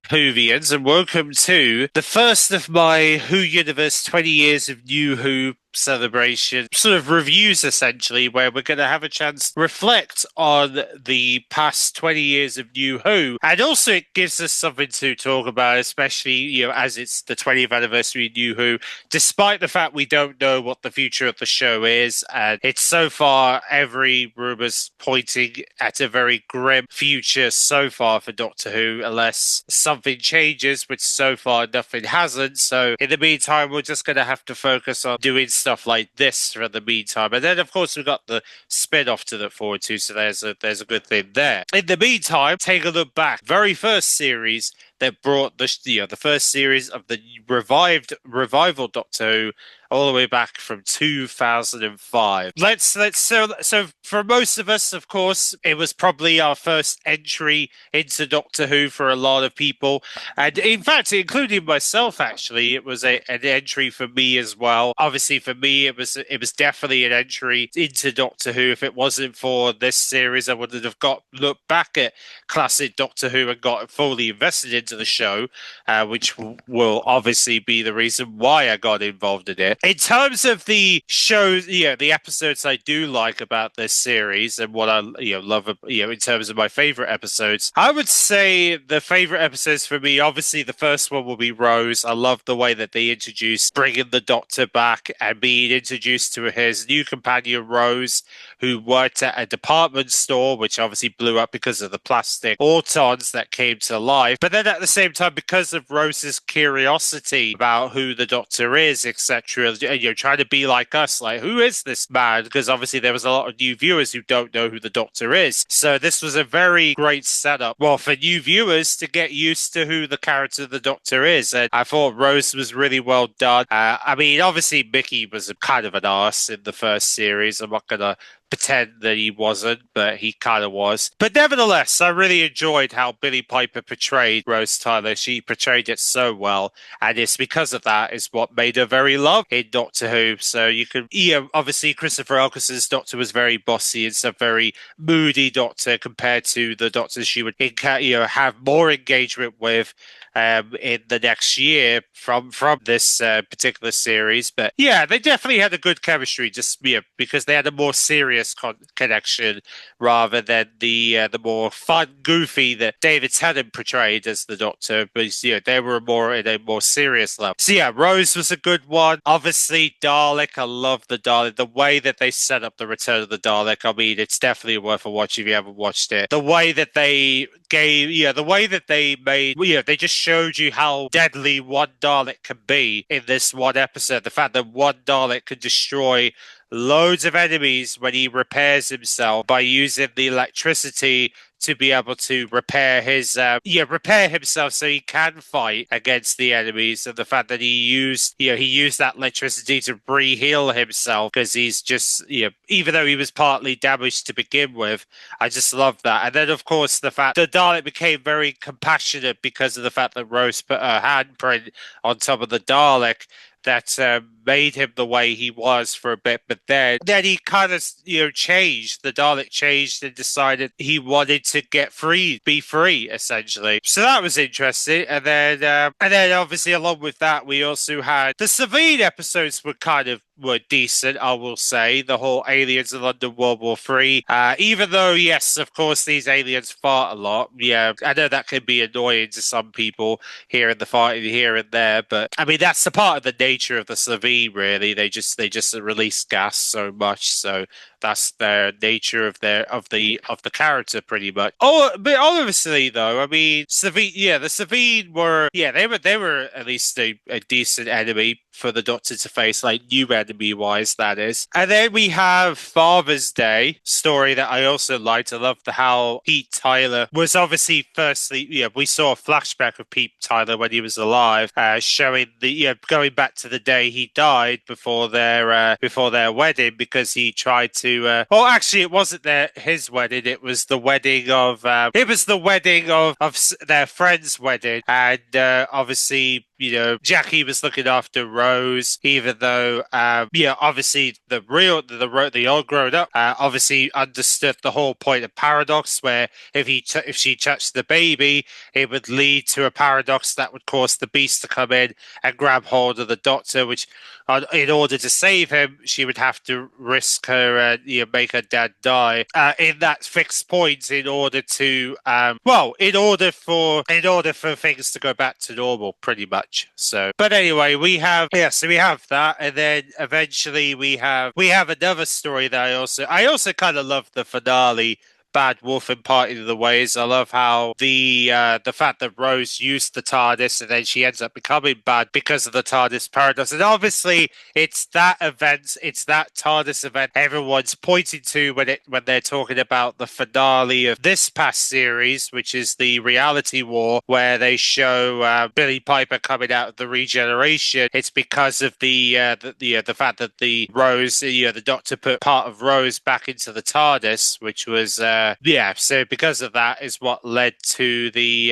Whovians, and welcome to the first of my Who Universe 20 Years of New Who celebration sort of reviews, essentially, where we're going to have a chance to reflect on the past 20 years of New Who. And also, it gives us something to talk about, especially, as it's the 20th anniversary of New Who, despite the fact we don't know what the future of the show is. And it's so far, every rumor's pointing at a very grim future so far for Doctor Who, unless something changes, which so far nothing hasn't. So, in the meantime, we're just going to have to focus on doing stuff like this for the meantime. And then, of course, we've got the spin-off to look forward to, so there's a good thing there. In the meantime, take a look back. Very first series that brought the first series of the revival Doctor Who all the way back from 2005. So for most of us, of course, it was probably our first entry into Doctor Who for a lot of people, and in fact, including myself, actually, it was an entry for me as well. Obviously, for me, it was definitely an entry into Doctor Who. If it wasn't for this series, I wouldn't have looked back at classic Doctor Who and got fully invested into the show, which will obviously be the reason why I got involved in it. In terms of the shows, the episodes I do like about this series and what I love, in terms of my favorite episodes, I would say the favorite episodes for me, obviously, the first one will be Rose. I love the way that they introduced bringing the Doctor back and being introduced to his new companion Rose, who worked at a department store, which obviously blew up because of the plastic autons that came to life. But then at the same time, because of Rose's curiosity about who the Doctor is, etc., trying to be like us, like, who is this man? Because obviously there was a lot of new viewers who don't know who the Doctor is. So this was a very great setup, well, for new viewers to get used to who the character of the Doctor is. And I thought Rose was really well done. I mean, obviously Mickey was a kind of an arse in the first series. I'm not going to pretend that he wasn't, but he kind of was. But nevertheless, I really enjoyed how Billie Piper portrayed Rose Tyler. She portrayed it so well, and it's because of that is what made her very loved in Doctor Who. So you can, obviously Christopher Eccleston's Doctor was very bossy and a very moody Doctor compared to the Doctors she would, have more engagement with in the next year from this particular series. But yeah, they definitely had a good chemistry, just because they had a more serious connection rather than the more fun, goofy that David Tennant portrayed as the Doctor. But they were more in a more serious level. So yeah, Rose was a good one. Obviously, Dalek. I love the Dalek. The way that they set up the Return of the Dalek. I mean, it's definitely worth a watch if you haven't watched it. The way that they the way that they made, they just showed you how deadly one Dalek can be in this one episode. The fact that one Dalek can destroy loads of enemies when he repairs himself by using the electricity to be able to repair repair himself so he can fight against the enemies, and the fact that he used that electricity to re-heal himself because he's just even though he was partly damaged to begin with. I just love that. And then of course the fact that Dalek became very compassionate because of the fact that Rose put her handprint on top of the Dalek that made him the way he was for a bit. But then he kind of, changed. The Dalek changed and decided he wanted to be free, essentially. So that was interesting. And then obviously along with that, we also had the Savine episodes were decent, I will say. The whole aliens in London World War III. Even though, yes, of course, these aliens fart a lot. Yeah, I know that can be annoying to some people here and there, but I mean that's the part of the nature of the Savine. Really, they just release gas so much, so that's their nature of the character, pretty much. Oh, but obviously, though, I mean, the Savine were, they were at least a decent enemy for the Doctor to face, like new enemy wise, that is. And then we have Father's Day story that I also liked. I loved how Pete Tyler was obviously firstly, we saw a flashback of Pete Tyler when he was alive, showing going back to the day he died before their wedding, because he tried to. Well, actually, it wasn't his wedding. It was the wedding of. It was the wedding of their friend's wedding, and obviously Jackie was looking after Rose, even though, obviously the old grown up, obviously understood the whole point of paradox, where if she touched the baby, it would lead to a paradox that would cause the beast to come in and grab hold of the Doctor, which, in order to save him, she would have to risk her, make her dad die in that fixed point in order to, in order for things to go back to normal, pretty much. So, but anyway, we have that, and then eventually we have another story that I also kind of love the finale. Bad Wolf in Parting of the Ways. I love how the fact that Rose used the TARDIS and then she ends up becoming bad because of the TARDIS paradox. And obviously, it's that TARDIS event everyone's pointing to when they're talking about the finale of this past series, which is the Reality War, where they show Billie Piper coming out of the regeneration. It's because of the fact that the Rose, the Doctor put part of Rose back into the TARDIS, which was. So because of that is what led to the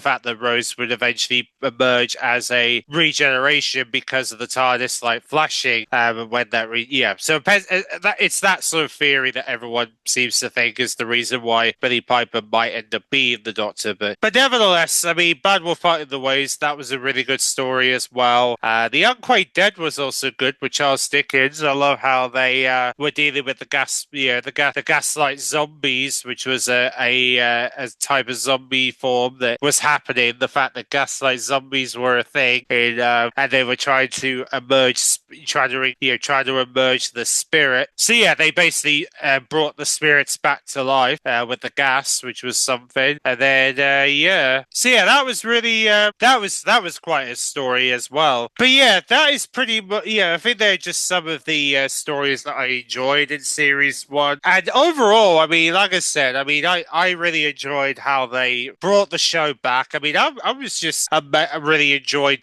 fact that Rose would eventually emerge as a regeneration because of the TARDIS like flashing when it's that sort of theory that everyone seems to think is the reason why Billie Piper might end up being the Doctor, but nevertheless, I mean, Bad Wolf Parting the Ways, that was a really good story as well. The Unquite Dead was also good with Charles Dickens. I love how they were dealing with the gaslight zombies, which was a type of zombie form that was happening. The fact that gaslight zombies were a thing, and they were trying to emerge the spirit. So yeah, they basically brought the spirits back to life with the gas, which was something. And then so yeah, that was really that was quite a story as well. But yeah, that is pretty much I think they're just some of the stories that I enjoyed in series one. And overall, I mean, like I said, I really enjoyed how they brought the show back. I mean, I really enjoyed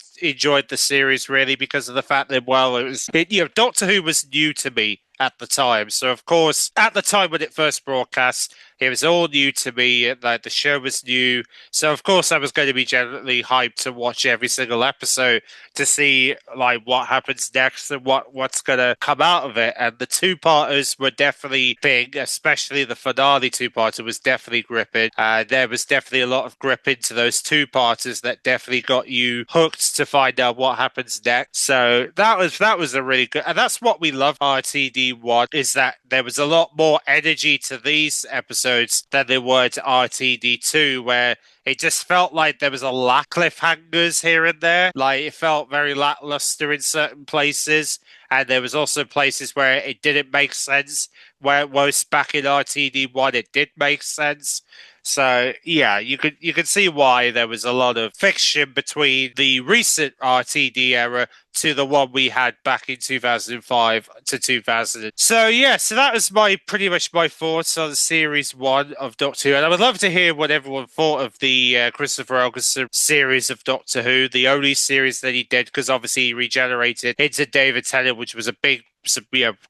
the series really because of the fact that Doctor Who was new to me at the time. So, of course, at the time when it first broadcast, it was all new to me. Like, the show was new. So, of course, I was going to be generally hyped to watch every single episode to see, like, what happens next and what's going to come out of it. And the two-parters were definitely big, especially the finale two-parter was definitely gripping. There was definitely a lot of grip into those two-parters that definitely got you hooked to find out what happens next. So, that was a really good... And that's what we loved RTD1, is that there was a lot more energy to these episodes than there were to RTD2, where it just felt like there was a lack of cliffhangers here and there. Like, it felt very lackluster in certain places, and there was also places where it didn't make sense, where most back in RTD1 it did make sense. So yeah, you could see why there was a lot of friction between the recent RTD era to the one we had back in 2005 to 2000. So yeah, so that was pretty much my thoughts on series one of Doctor Who, and I would love to hear what everyone thought of the Christopher Eccleston series of Doctor Who, the only series that he did, because obviously he regenerated into David Tennant, which was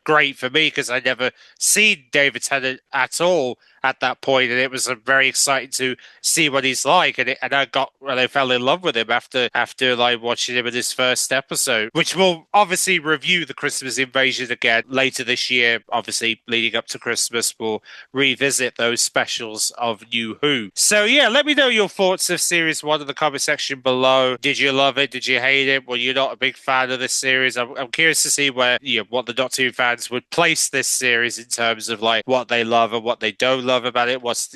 great for me because I never seen David Tennant at all at that point, and it was very exciting to see what he's like, and I fell in love with him after like watching him in his first episode, which we'll obviously review the Christmas Invasion again later this year. Obviously, leading up to Christmas, we'll revisit those specials of New Who. So yeah, let me know your thoughts of series one in the comment section below. Did you love it? Did you hate it? Were you not a big fan of this series? I'm curious to see what the Doctor Who fans would place this series in terms of like what they love and what they don't love about it. What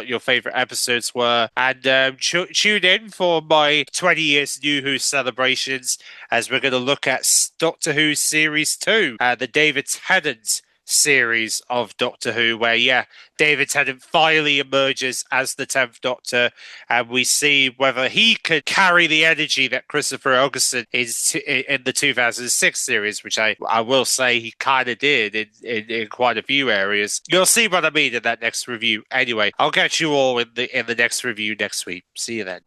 your favorite episodes were, and tune in for my 20 years New Who celebrations as we're going to look at Doctor Who series 2, the David Tennant series of Doctor Who, where David Tennant finally emerges as the 10th Doctor, and we see whether he could carry the energy that Christopher Eccleston is in the 2006 series, which I will say he kind of did in quite a few areas. You'll see what I mean in that next review. Anyway, I'll catch you all in the next review next week. See you then.